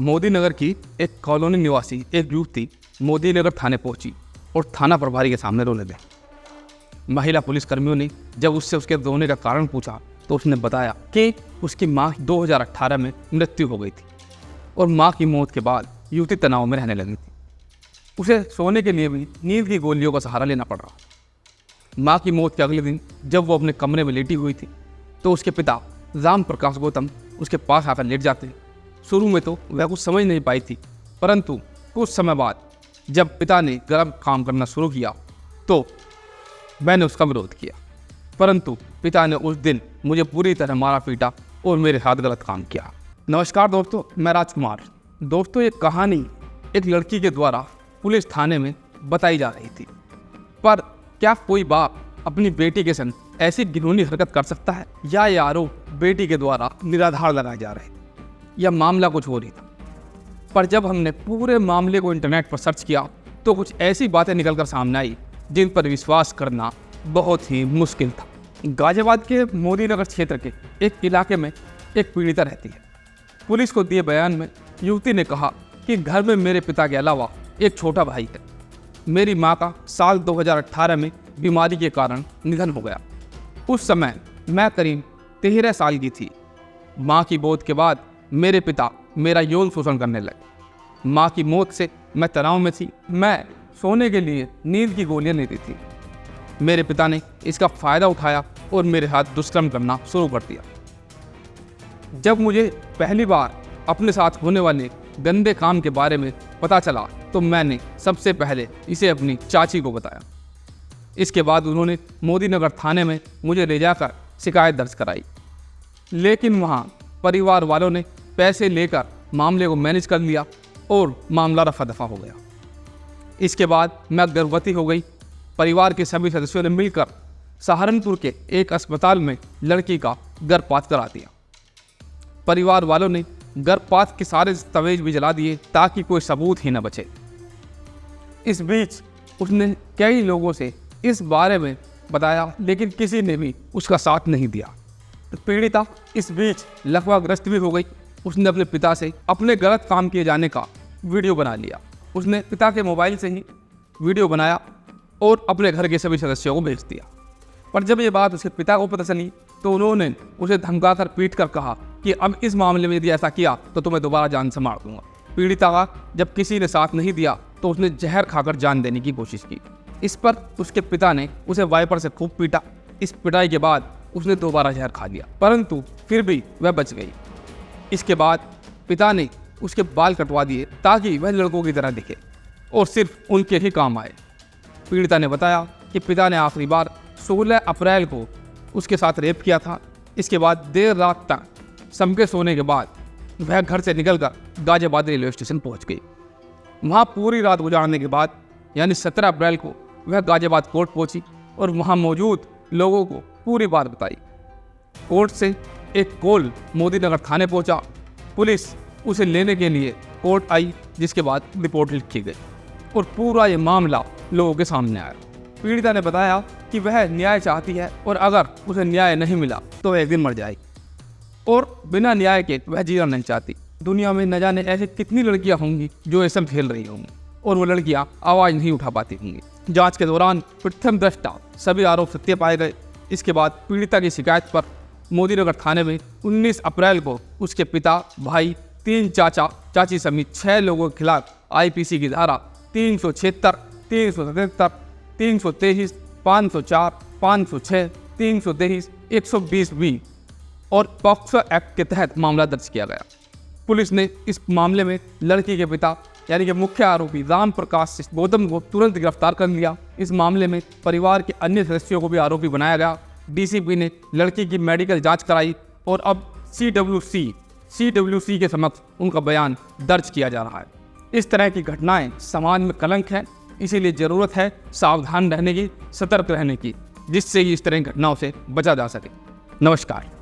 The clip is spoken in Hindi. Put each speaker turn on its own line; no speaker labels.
मोदी नगर की एक कॉलोनी निवासी एक युवती मोदी नगर थाने पहुंची और थाना प्रभारी के सामने रोने लगी। महिला पुलिसकर्मियों ने जब उससे उसके रोने का कारण पूछा तो उसने बताया कि उसकी मां 2018 में मृत्यु हो गई थी और मां की मौत के बाद युवती तनाव में रहने लगी थी। उसे सोने के लिए भी नींद की गोलियों का सहारा लेना पड़ रहा। मां की मौत के अगले दिन जब वो अपने कमरे में लेटी हुई थी तो उसके पिता राम प्रकाश गौतम उसके पास आकर लेट जाते। शुरू में तो वह कुछ समझ नहीं पाई थी, परंतु कुछ समय बाद जब पिता ने गलत काम करना शुरू किया तो मैंने उसका विरोध किया, परंतु पिता ने उस दिन मुझे पूरी तरह मारा पीटा और मेरे साथ गलत काम किया। नमस्कार दोस्तों, मैं राजकुमार। दोस्तों, ये कहानी एक लड़की के द्वारा पुलिस थाने में बताई जा रही थी। पर क्या कोई बाप अपनी बेटी के संग ऐसी घिनौनी हरकत कर सकता है, या ये आरोप बेटी के द्वारा निराधार लगाए जा रहे थे, या मामला कुछ और ही था। पर जब हमने पूरे मामले को इंटरनेट पर सर्च किया तो कुछ ऐसी बातें निकलकर सामने आई जिन पर विश्वास करना बहुत ही मुश्किल था। गाजियाबाद के मोदी नगर क्षेत्र के एक इलाके में एक पीड़िता रहती है। पुलिस को दिए बयान में युवती ने कहा कि घर में मेरे पिता के अलावा एक छोटा भाई है। मेरी माँ का साल 2018 में बीमारी के कारण निधन हो गया। उस समय मैं करीब 13 साल की थी। माँ की मौत के बाद मेरे पिता मेरा यौन शोषण करने लगे। माँ की मौत से मैं तनाव में थी। मैं सोने के लिए नींद की गोलियां लेती थी। मेरे पिता ने इसका फ़ायदा उठाया और मेरे साथ दुष्कर्म करना शुरू कर दिया। जब मुझे पहली बार अपने साथ होने वाले गंदे काम के बारे में पता चला तो मैंने सबसे पहले इसे अपनी चाची को बताया। इसके बाद उन्होंने मोदी नगर थाने में मुझे ले जाकर शिकायत दर्ज कराई, लेकिन वहाँ परिवार वालों ने पैसे लेकर मामले को मैनेज कर लिया और मामला रफा दफा हो गया। इसके बाद मैं गर्भवती हो गई। परिवार के सभी सदस्यों ने मिलकर सहारनपुर के एक अस्पताल में लड़की का गर्भपात करा दिया। परिवार वालों ने गर्भपात के सारे दस्तावेज भी जला दिए ताकि कोई सबूत ही न बचे। इस बीच उसने कई लोगों से इस बारे में बताया, लेकिन किसी ने भी उसका साथ नहीं दिया। पीड़िता इस बीच लकवाग्रस्त भी हो गई। उसने अपने पिता से अपने गलत काम किए जाने का वीडियो बना लिया। उसने पिता के मोबाइल से ही वीडियो बनाया और अपने घर के सभी सदस्यों को भेज दिया। पर जब ये बात उसके पिता को पता चली तो उन्होंने उसे धमकाकर पीट कर कहा कि अब इस मामले में यदि ऐसा किया तो तुम्हें दोबारा जान से मार दूंगा। पीड़िता का जब किसी ने साथ नहीं दिया तो उसने जहर खाकर जान देने की कोशिश की। इस पर उसके पिता ने उसे वाइपर से खूब पीटा। इस पिटाई के बाद उसने दोबारा जहर खा लिया, परंतु फिर भी वह बच गई। इसके बाद पिता ने उसके बाल कटवा दिए ताकि वह लड़कों की तरह दिखे और सिर्फ उनके ही काम आए। पीड़िता ने बताया कि पिता ने आखिरी बार 16 अप्रैल को उसके साथ रेप किया था। इसके बाद देर रात तक सबके सोने के बाद वह घर से निकलकर गाजियाबाद रेलवे स्टेशन पहुंच गई। वहां पूरी रात गुजारने के बाद यानी 17 अप्रैल को वह गाजियाबाद कोर्ट पहुंची और वहां मौजूद लोगों को पूरी बात बताई। कोर्ट से एक कॉल मोदी नगर थाने पहुंचा। पुलिस उसे लेने के लिए कोर्ट आई, जिसके बाद रिपोर्ट लिखी गई और पूरा ये मामला लोगों के सामने आया। पीड़िता ने बताया कि वह न्याय चाहती है और अगर उसे न्याय नहीं मिला तो वह एक दिन मर जाएगी और बिना न्याय के वह जीना नहीं चाहती। दुनिया में न जाने ऐसे कितनी लड़कियां होंगी जो ये सब झेल रही होंगी और वो लड़कियां आवाज़ नहीं उठा पाती होंगी। जांच के दौरान प्रथम दृष्टया सभी आरोप सत्य पाए गए। इसके बाद पीड़िता की शिकायत पर मोदी नगर थाने में 19 अप्रैल को उसके पिता, भाई, 3 चाचा चाची समेत 6 लोगों के खिलाफ आईपीसी की धारा 376, 377, 323, 504, 506, 323, 120B और पॉक्सो एक्ट के तहत मामला दर्ज किया गया। पुलिस ने इस मामले में लड़की के पिता यानी कि मुख्य आरोपी राम प्रकाश गौतम को तुरंत गिरफ्तार कर लिया। इस मामले में परिवार के अन्य सदस्यों को भी आरोपी बनाया गया। डीसीपी ने लड़की की मेडिकल जांच कराई और अब सीडब्ल्यूसी के समक्ष उनका बयान दर्ज किया जा रहा है। इस तरह की घटनाएं समाज में कलंक है, इसीलिए ज़रूरत है सावधान रहने की, सतर्क रहने की, जिससे इस तरह की घटनाओं से बचा जा सके। नमस्कार।